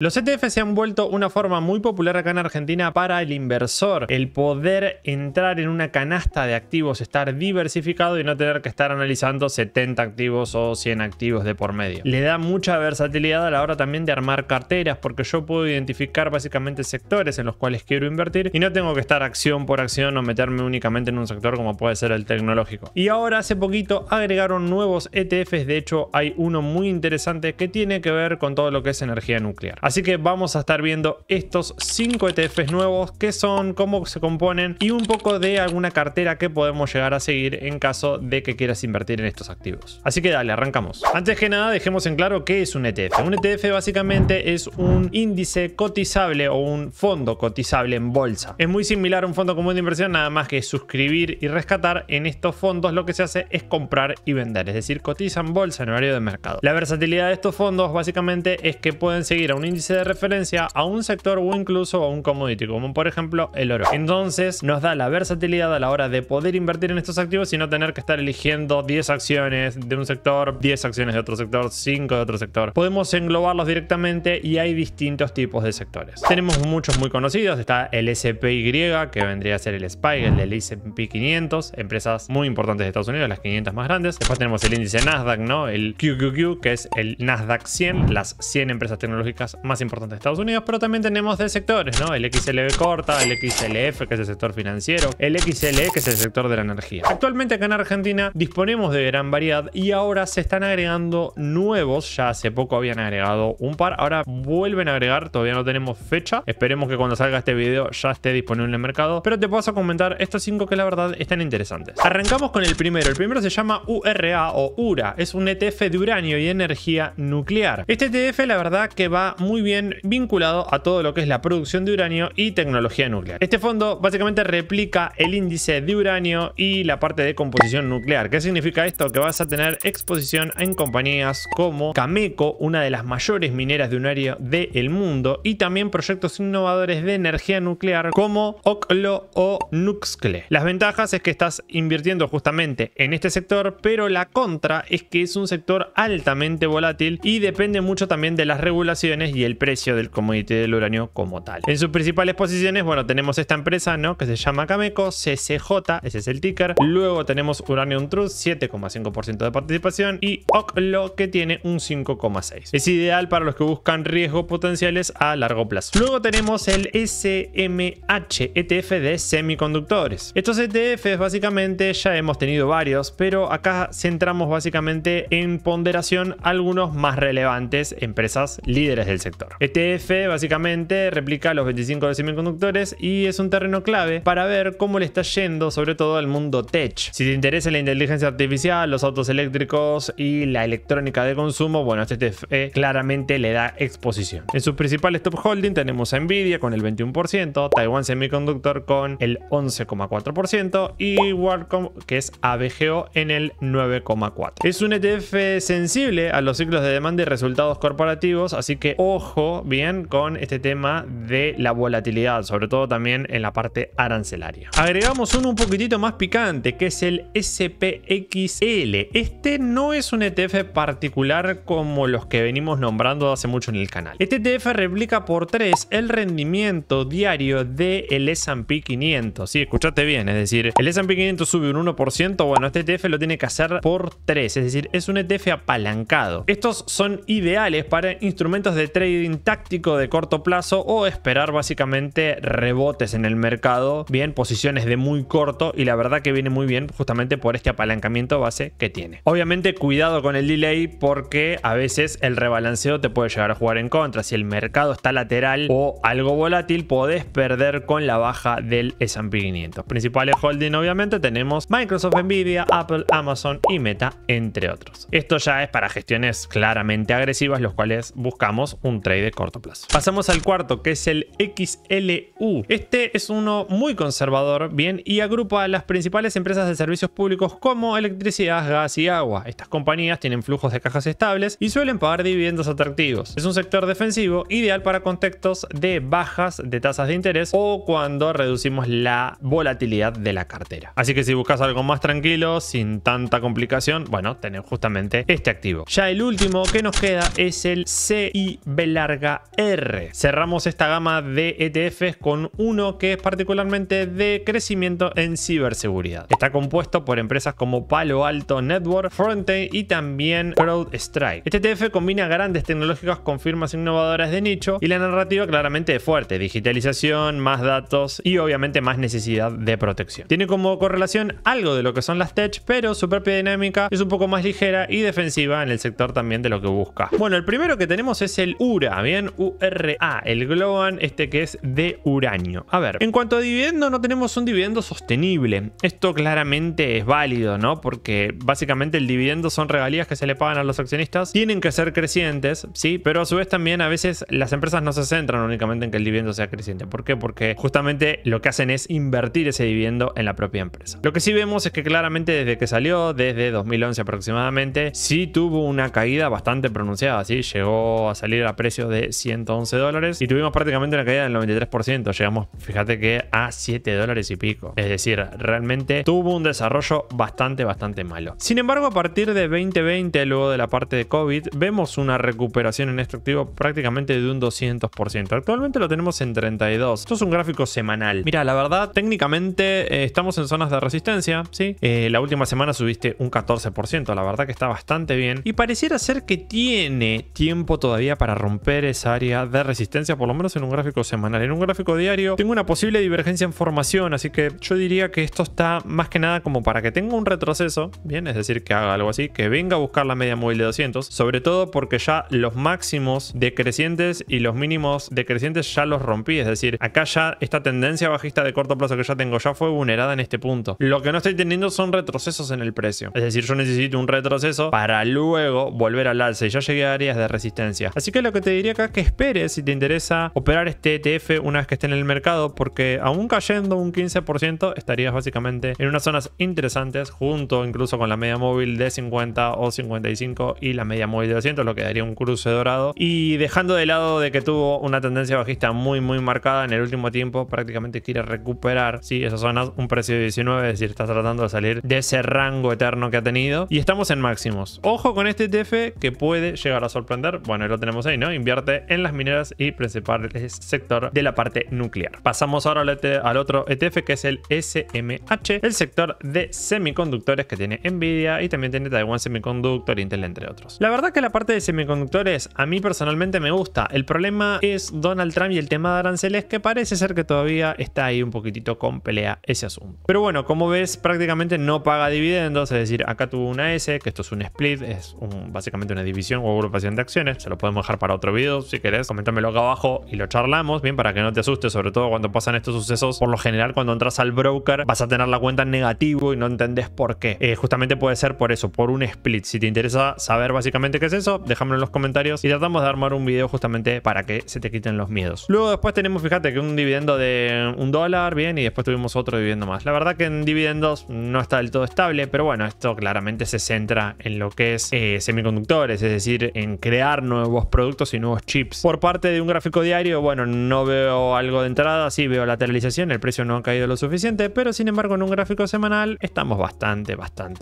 Los ETF se han vuelto una forma muy popular acá en Argentina para el inversor. El poder entrar en una canasta de activos, estar diversificado y no tener que estar analizando 70 activos o 100 activos de por medio. Le da mucha versatilidad a la hora también de armar carteras, porque yo puedo identificar básicamente sectores en los cuales quiero invertir y no tengo que estar acción por acción o meterme únicamente en un sector como puede ser el tecnológico. Y ahora hace poquito agregaron nuevos ETFs. De hecho hay uno muy interesante que tiene que ver con todo lo que es energía nuclear. Así que vamos a estar viendo estos 5 ETFs nuevos, que son, cómo se componen y un poco de alguna cartera que podemos llegar a seguir en caso de que quieras invertir en estos activos. Así que dale, arrancamos. Antes que nada, dejemos en claro qué es un ETF. Un ETF básicamente es un índice cotizable o un fondo cotizable en bolsa. Es muy similar a un fondo común de inversión, nada más que suscribir y rescatar. En estos fondos lo que se hace es comprar y vender, es decir, cotizan bolsa en horario de mercado. La versatilidad de estos fondos básicamente es que pueden seguir a un índice de referencia, a un sector o incluso a un commodity, como por ejemplo el oro. Entonces nos da la versatilidad a la hora de poder invertir en estos activos y no tener que estar eligiendo 10 acciones de un sector, 10 acciones de otro sector, 5 de otro sector. Podemos englobarlos directamente y hay distintos tipos de sectores. Tenemos muchos muy conocidos. Está el SPY, que vendría a ser el SPY, el del S&P 500, empresas muy importantes de Estados Unidos, las 500 más grandes. Después tenemos el índice Nasdaq, ¿no? El QQQ, que es el Nasdaq 100, las 100 empresas tecnológicas más importantes de Estados Unidos. Pero también tenemos de sectores, ¿no? El XLB corta, el XLF, que es el sector financiero, el XLE, que es el sector de la energía. Actualmente acá en Argentina disponemos de gran variedad y ahora se están agregando nuevos. Ya hace poco habían agregado un par, ahora vuelven a agregar, todavía no tenemos fecha. Esperemos que cuando salga este video ya esté disponible en el mercado, pero te paso a comentar estos 5 que la verdad están interesantes. Arrancamos con el primero. El primero se llama URA o URA, es un ETF de uranio y energía nuclear. Este ETF la verdad que va muy bien vinculado a todo lo que es la producción de uranio y tecnología nuclear. Este fondo básicamente replica el índice de uranio y la parte de composición nuclear. ¿Qué significa esto? Que vas a tener exposición en compañías como Cameco, una de las mayores mineras de uranio del mundo, y también proyectos innovadores de energía nuclear como Oklo o Nuxcle. Las ventajas es que estás invirtiendo justamente en este sector, pero la contra es que es un sector altamente volátil y depende mucho también de las regulaciones y el precio del commodity del uranio como tal. En sus principales posiciones, bueno, tenemos esta empresa, ¿no? Que se llama Cameco, CCJ, ese es el ticker. Luego tenemos Uranium Trust, 7,5% de participación, y Oklo, que tiene un 5,6%. Es ideal para los que buscan riesgos potenciales a largo plazo. Luego tenemos el SMH, ETF de semiconductores. Estos ETFs básicamente ya hemos tenido varios, pero acá centramos básicamente en ponderación algunos más relevantes, empresas líderes del sector. ETF básicamente replica los 25 de semiconductores y es un terreno clave para ver cómo le está yendo sobre todo al mundo tech. Si te interesa la inteligencia artificial, los autos eléctricos y la electrónica de consumo, bueno, este ETF claramente le da exposición. En sus principales top holding tenemos a Nvidia con el 21%, Taiwan Semiconductor con el 11,4% y WorldCom, que es ABGO, en el 9,4%. Es un ETF sensible a los ciclos de demanda y resultados corporativos, así que ojo bien con este tema de la volatilidad, sobre todo también en la parte arancelaria. Agregamos uno un poquitito más picante, que es el SPXL. Este no es un ETF particular como los que venimos nombrando hace mucho en el canal. Este ETF replica por 3 el rendimiento diario del S&P 500. Sí, escuchate bien, es decir, el S&P 500 sube un 1%, bueno, este ETF lo tiene que hacer por 3, es decir, es un ETF apalancado. Estos son ideales para instrumentos de trading táctico de corto plazo o esperar básicamente rebotes en el mercado, bien, posiciones de muy corto, y la verdad que viene muy bien justamente por este apalancamiento base que tiene. Obviamente cuidado con el delay, porque a veces el rebalanceo te puede llegar a jugar en contra. Si el mercado está lateral o algo volátil, podés perder con la baja del S&P 500. Principales holding obviamente tenemos Microsoft, Nvidia, Apple, Amazon y Meta, entre otros. Esto ya es para gestiones claramente agresivas, los cuales buscamos un trade de corto plazo. Pasamos al cuarto, que es el XLU. Este es uno muy conservador, bien, y agrupa a las principales empresas de servicios públicos como electricidad, gas y agua. Estas compañías tienen flujos de cajas estables y suelen pagar dividendos atractivos. Es un sector defensivo ideal para contextos de bajas de tasas de interés o cuando reducimos la volatilidad de la cartera. Así que si buscas algo más tranquilo, sin tanta complicación, bueno, tenés justamente este activo. Ya el último que nos queda es el CIB larga R. Cerramos esta gama de ETFs con uno que es particularmente de crecimiento en ciberseguridad. Está compuesto por empresas como Palo Alto Networks, Frontend y también CrowdStrike. Este ETF combina grandes tecnológicas con firmas innovadoras de nicho y la narrativa claramente es fuerte: digitalización, más datos y obviamente más necesidad de protección. Tiene como correlación algo de lo que son las tech, pero su propia dinámica es un poco más ligera y defensiva en el sector también de lo que busca. Bueno, el primero que tenemos es el URA, bien, URA, el Globant, que es de uranio. A ver, en cuanto a dividendo, no tenemos un dividendo sostenible. Esto claramente es válido, ¿no? Porque básicamente el dividendo son regalías que se le pagan a los accionistas, tienen que ser crecientes, sí, pero a su vez también a veces las empresas no se centran únicamente en que el dividendo sea creciente. ¿Por qué? Porque justamente lo que hacen es invertir ese dividendo en la propia empresa. Lo que sí vemos es que claramente desde que salió, desde 2011 aproximadamente, sí tuvo una caída bastante pronunciada, ¿sí? Llegó a salir a precio de $111 y tuvimos prácticamente una caída del 93%. Llegamos, fíjate que a $7 y pico. Es decir, realmente tuvo un desarrollo bastante malo. Sin embargo, a partir de 2020, luego de la parte de COVID, vemos una recuperación en este activo prácticamente de un 200%. Actualmente lo tenemos en 32. Esto es un gráfico semanal. Mira, la verdad, técnicamente estamos en zonas de resistencia, ¿sí? La última semana subiste un 14%. La verdad que está bastante bien. Y pareciera ser que tiene tiempo todavía para romper esa área de resistencia, por lo menos en un gráfico semanal. En un gráfico diario tengo una posible divergencia en formación, así que yo diría que esto está más que nada como para que tenga un retroceso, bien, es decir, que haga algo así, que venga a buscar la media móvil de 200, sobre todo porque ya los máximos decrecientes y los mínimos decrecientes ya los rompí, es decir, acá ya esta tendencia bajista de corto plazo que ya tengo ya fue vulnerada en este punto. Lo que no estoy teniendo son retrocesos en el precio, es decir, yo necesito un retroceso para luego volver al alza y ya llegué a áreas de resistencia. Así que lo que te diría acá es que esperes si te interesa operar este ETF una vez que esté en el mercado, porque aún cayendo un 15% estarías básicamente en unas zonas interesantes, junto incluso con la media móvil de 50 o 55 y la media móvil de 200, lo que daría un cruce dorado, y dejando de lado de que tuvo una tendencia bajista muy marcada en el último tiempo, prácticamente quiere recuperar, sí, esas zonas, un precio de 19, es decir, está tratando de salir de ese rango eterno que ha tenido y estamos en máximos. Ojo con este ETF que puede llegar a sorprender. Bueno, lo tenemos ahí, ¿no? Invierte en las mineras y principal sector de la parte nuclear. Pasamos ahora al otro ETF que es el SMH, el sector de semiconductores que tiene Nvidia y también tiene Taiwan Semiconductor, Intel, entre otros. La verdad que la parte de semiconductores a mí personalmente me gusta. El problema es Donald Trump y el tema de aranceles, que parece ser que todavía está ahí un poquitito con pelea ese asunto. Pero bueno, como ves, prácticamente no paga dividendos, es decir, acá tuvo una S, que esto es un split, es básicamente una división o agrupación de acciones. Se lo podemos dejar para otro video si querés, coméntamelo acá abajo y lo charlamos, bien, para que no te asustes, sobre todo cuando pasan estos sucesos. Por lo general, cuando entras al broker vas a tener la cuenta en negativo y no entendés por qué. Justamente puede ser por eso, por un split. Si te interesa saber básicamente qué es eso, déjamelo en los comentarios y tratamos de armar un video justamente para que se te quiten los miedos. Luego después tenemos, fíjate, que un dividendo de $1, bien, y después tuvimos otro dividendo más. La verdad que en dividendos no está del todo estable, pero bueno, esto claramente se centra en lo que es semiconductores, es decir, en crear nuevos productos y nuevos chips. Por parte de un gráfico diario, bueno, no veo algo de entrada, sí veo lateralización, el precio no ha caído lo suficiente, pero sin embargo en un gráfico semanal estamos bastante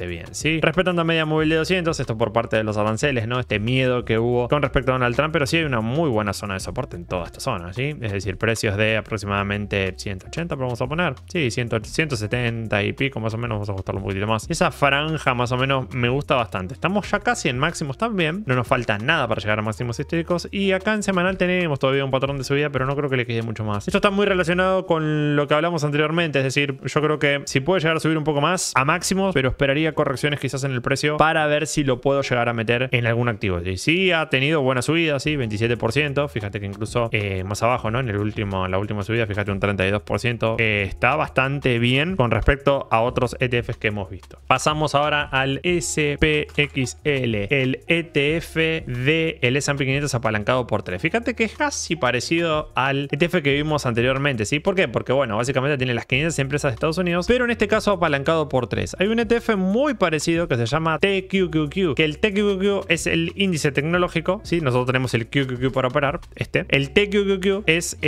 bien, ¿sí? Respetando a media móvil de 200, esto por parte de los aranceles, ¿no? Este miedo que hubo con respecto a Donald Trump, pero sí hay una muy buena zona de soporte en toda esta zona, ¿sí? Es decir, precios de aproximadamente 180, pero vamos a poner, sí, 170 y pico, más o menos, vamos a ajustarlo un poquito más. Esa franja más o menos me gusta bastante. Estamos ya casi en máximos también, no nos falta nada para llegar a máximos históricos y acá en semanal tenemos todavía un patrón de subida, pero no creo que le quede mucho más. Esto está muy relacionado con lo que hablamos anteriormente, es decir, yo creo que si puede llegar a subir un poco más a máximos, pero esperaría correcciones quizás en el precio para ver si lo puedo llegar a meter en algún activo. Y sí ha tenido buena subida, sí, 27%, fíjate que incluso más abajo, ¿no? En la última subida, fíjate, un 32%, está bastante bien con respecto a otros ETFs que hemos visto. Pasamos ahora al SPXL, el ETF del S&P 500 apalancado por 3. Fíjate que es casi parecido al ETF que vimos anteriormente, ¿sí? ¿Por qué? Porque, bueno, básicamente tiene las 500 empresas de Estados Unidos, pero en este caso apalancado por 3. Hay un ETF muy parecido que se llama TQQQ, que el TQQQ es el índice tecnológico, ¿sí? Nosotros tenemos el QQQ para operar, El TQQQ es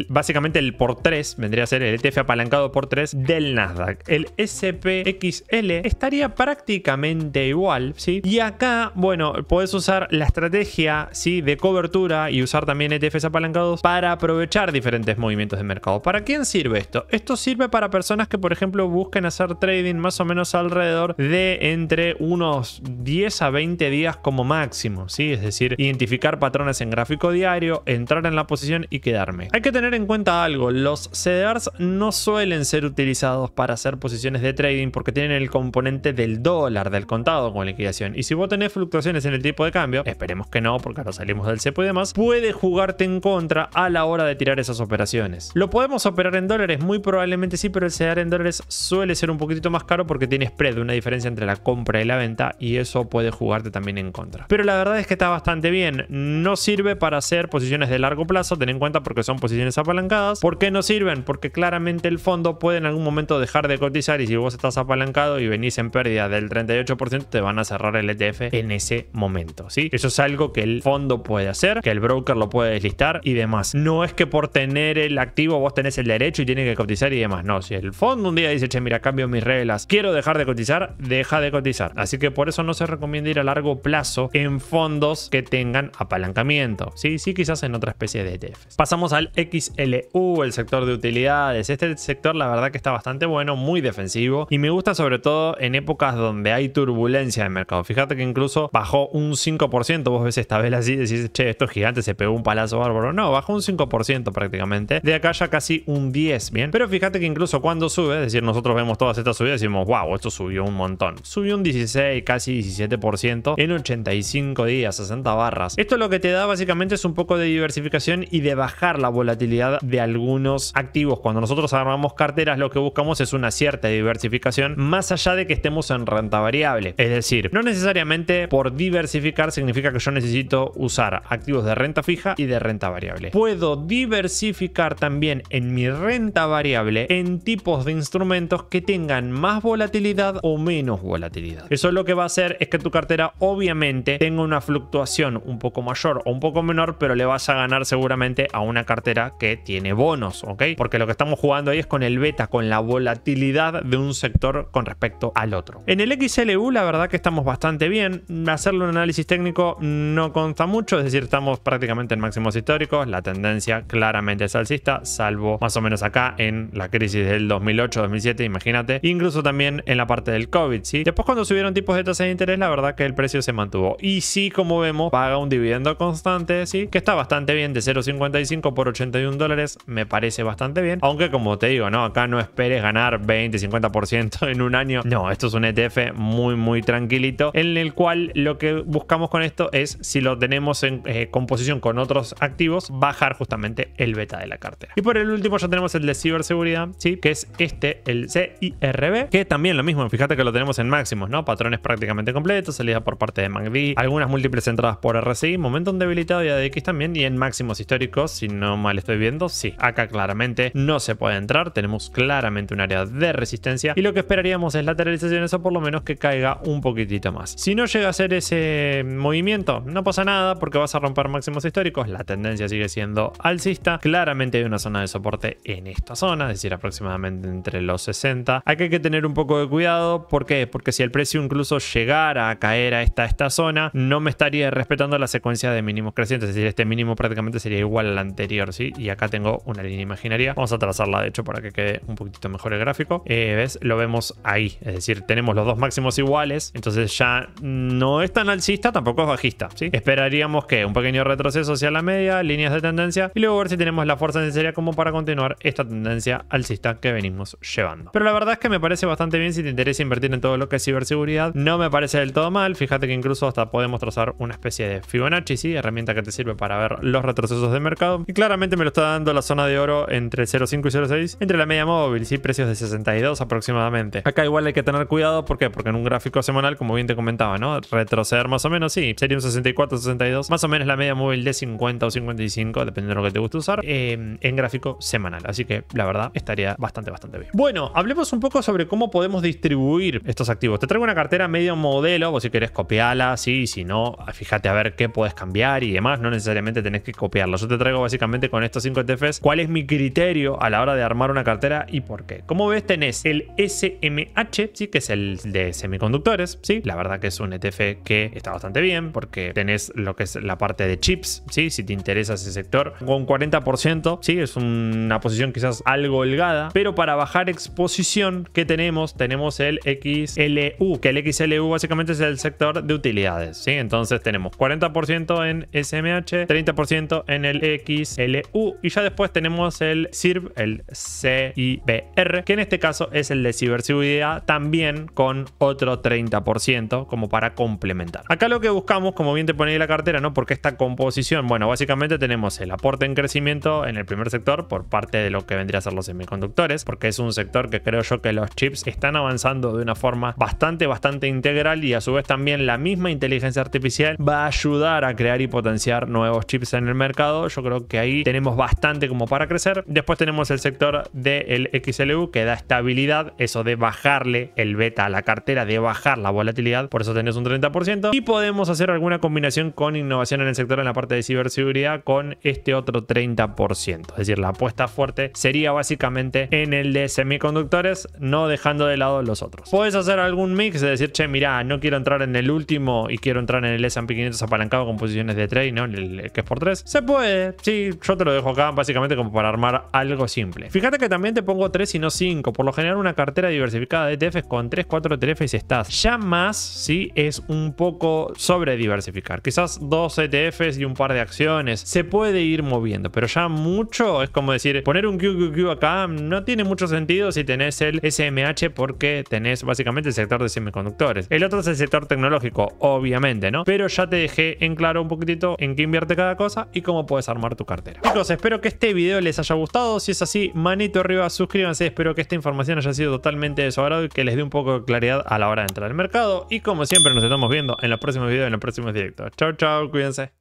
básicamente el por 3, vendría a ser el ETF apalancado por 3 del Nasdaq. El SPXL estaría prácticamente igual, ¿sí? Y acá, bueno, puedes usar la estrategia, ¿sí? de cobertura y usar también ETFs apalancados para aprovechar diferentes movimientos de mercado. ¿Para quién sirve esto? Esto sirve para personas que, por ejemplo, busquen hacer trading más o menos alrededor de entre unos 10 a 20 días como máximo, ¿sí? Es decir, identificar patrones en gráfico diario, entrar en la posición y quedarme. Hay que tener en cuenta algo, los CDRs no suelen ser utilizados para hacer posiciones de trading porque tienen el componente del dólar, del contado con liquidación. Y si vos tenés fluctuaciones en el tipo de cambio, esperemos que no, porque ahora salimos del cepo y demás, puede jugarte en contra a la hora de tirar esas operaciones. ¿Lo podemos operar en dólares? Muy probablemente sí, pero el CDR en dólares suele ser un poquitito más caro porque tiene spread, una diferencia entre la compra y la venta, y eso puede jugarte también en contra. Pero la verdad es que está bastante bien. No sirve para hacer posiciones de largo plazo, ten en cuenta, porque son posiciones apalancadas. ¿Por qué no sirven? Porque claramente el fondo puede en algún momento dejar de cotizar y si vos estás apalancado y venís en pérdida del 38%, te van a cerrar el ETF en ese momento, ¿sí? Eso es algo que el fondo puede hacer, que el broker lo puede deslistar y demás. No es que por tener el activo vos tenés el derecho y tienes que cotizar y demás. No, si el fondo un día dice, che, mira, cambio mis reglas, quiero dejar de cotizar, deja de cotizar. Así que por eso no se recomienda ir a largo plazo en fondos que tengan apalancamiento. Sí, quizás en otra especie de ETFs. Pasamos al XLU, el sector de utilidades. Este sector la verdad que está bastante bueno, muy defensivo y me gusta sobre todo en épocas donde hay turbulencia de mercado. Fíjate que incluso bajó un 5%. Vos ves esta vela así y decís, che, esto es gigante, se pegó un palazo bárbaro. No, bajó un 5% prácticamente. De acá ya casi un 10%, bien. Pero fíjate que incluso cuando sube, es decir, nosotros vemos todas estas subidas y decimos, wow, esto subió un montón. Subió un 16, casi 17% en 85 días, 60 barras. Esto lo que te da básicamente es un poco de diversificación y de bajar la volatilidad de algunos activos. Cuando nosotros armamos carteras, lo que buscamos es una cierta diversificación más allá de que estemos en renta variable. Es decir, no necesariamente por diversificar significa que yo necesito usar activos de renta fija y de renta variable. Puedo diversificar también en mi renta variable en tipos de instrumentos que tengan más volatilidad o menos volatilidad. Eso lo que va a hacer es que tu cartera obviamente tenga una fluctuación un poco mayor o un poco menor, pero le vas a ganar seguramente a una cartera que tiene bonos, ¿ok? Porque lo que estamos jugando ahí es con el beta, con la volatilidad de un sector con respecto al otro. En el XLU la verdad que estamos bastante bien. Hacerle un análisis técnico no consta mucho, es decir, estamos prácticamente en máximos históricos. La tendencia claramente es alcista, salvo más o menos acá en la crisis del 2008-2007, imagínate. Incluso también en la parte del COVID, ¿sí? Después cuando subieron tipos de tasa de interés, la verdad que el precio se mantuvo. Y sí, como vemos, paga un dividendo constante, ¿sí? Que está bastante bien, de 0.55 por 81 dólares, me parece bastante bien. Aunque como te digo, ¿no? Acá no esperes ganar 20-50% en un año. No, esto es un ETF muy tranquilito, en el cual lo que buscamos con esto es, si lo tenemos en composición con otros activos, bajar justamente el beta de la cartera. Y por el último ya tenemos el de ciberseguridad, ¿sí? Que es este, el CIRB, que también lo mismo, fíjate que lo tenemos en máximos, ¿no? Patrones prácticamente completos, salida por parte de MACD, algunas múltiples entradas por RSI, momentum debilitado y ADX también, y en máximos históricos, si no mal estoy viendo, sí, acá claramente no se puede entrar, tenemos claramente un área de resistencia y lo que esperaríamos es lateralizaciones o por lo menos que caiga un poquitito más. Si no llega a ser ese movimiento, no pasa nada porque vas a romper máximos históricos, la tendencia sigue siendo alcista, claramente hay una zona de soporte en esta zona, es decir, aproximadamente entre los 60. Aquí hay que tener un poco de cuidado, ¿por qué? Porque si el precio incluso llegara a caer a esta zona, no me estaría respetando la secuencia de mínimos crecientes, es decir, este mínimo prácticamente sería igual al anterior, ¿sí? Y acá tengo una línea imaginaria, vamos a trazarla de hecho para que quede un poquitito mejor el gráfico. ¿Ves? Lo vemos ahí, es decir, tenemos los dos máximos iguales, entonces ya no es tan alcista, tampoco es bajista, ¿sí? Esperaríamos que un pequeño retroceso hacia la media, líneas de tendencia, y luego ver si tenemos la fuerza necesaria como para continuar esta tendencia alcista que venimos llevando. Pero la verdad es que me parece bastante bien si te interesa invertir en todo lo que es ciberseguridad. No me parece del todo mal, fíjate que incluso hasta podemos trazar una especie de Fibonacci, ¿sí? Herramienta que te sirve para ver los retrocesos de mercado, y claramente me lo está dando la zona de oro entre 0.5 y 0.6, entre la media móvil, ¿sí? Precios de 62 aproximadamente. Acá igual hay que tener cuidado, ¿por qué? Porque en un gráfico semanal, como bien te comentaba, ¿no? Retroceder más o menos, sí, sería un 64, 62, más o menos la media móvil de 50 o 55, dependiendo de lo que te guste usar, en gráfico semanal. Así que la verdad estaría bastante bien. Bueno, hablemos un poco sobre cómo podemos distribuir estos activos. Te traigo una cartera medio modelo, o si querés copiarla, sí, si no, fíjate a ver qué puedes cambiar y demás, no necesariamente tenés que copiarlo. Yo te traigo básicamente con estos 5 ETFs cuál es mi criterio a la hora de armar una cartera y por qué. Como ves, tenés el SMH, ¿sí? Que es el de semiconductores, ¿sí? La verdad que es un ETF que está bastante bien porque tenés lo que es la parte de chips, ¿sí? Si te interesa ese sector, con 40%, ¿sí? Es una posición quizás algo holgada, pero para bajar exposición, ¿qué tenemos? Tenemos el XLU, que el XLU básicamente es el sector de utilidades, ¿sí? Entonces tenemos 40% en SMH, 30% en el XLU y ya después tenemos el CIRB, el CIBR, que en este caso es el de ciberseguridad, también con otro 30% como para complementar. Acá lo que buscamos, como bien te ponía la cartera, ¿no? Porque esta composición, bueno, básicamente tenemos el aporte en crecimiento en el primer sector por parte de lo que vendría a ser los semiconductores, porque es un sector que creo yo que los chips están avanzando de una forma bastante integral y a su vez también la misma inteligencia artificial va a ayudar a crear y potenciar nuevos chips en el mercado. Yo creo que ahí tenemos bastante como para crecer. Después tenemos el sector del XLU que da estabilidad, eso de bajarle el beta a la cartera, de bajar la volatilidad, por eso tenés un 30% y podemos hacer alguna combinación con innovación en el sector en la parte de ciberseguridad con este otro 30%. Es decir, la apuesta fuerte sería básicamente en el de semiconductores, no dejando de lado los otros. Puedes hacer algún mix de decir, che, mirá, no quiero entrar en el último y quiero entrar en el S&P 500 apalancado con posiciones de trade, ¿no? El que es por 3. Se puede, sí, yo te lo dejo acá básicamente como para armar algo simple. Fíjate que también te pongo 3 y no 5. Por lo general una cartera diversificada de ETFs con 3, 4 ETFs estás. Ya más, sí, es un poco sobre diversificar. Quizás 2 ETFs y un par de acciones. Se puede ir moviendo, pero ya mucho es como decir, poner un QQQ acá no tiene mucho sentido si tenés el SMH porque tenés básicamente el sector de semiconductores. El otro es el sector tecnológico, obviamente, ¿no? Pero ya te dejé en claro un poquitito en qué invierte cada cosa y cómo puedes armar tu cartera. Chicos, espero que este video les haya gustado. Si es así, manito arriba, suscríbanse. Espero que esta información haya sido totalmente de su agrado y que les dé un poco de claridad a la hora de entrar al mercado. Y como siempre, nos estamos viendo en los próximos videos, en los próximos directos. Chau, chau, cuídense.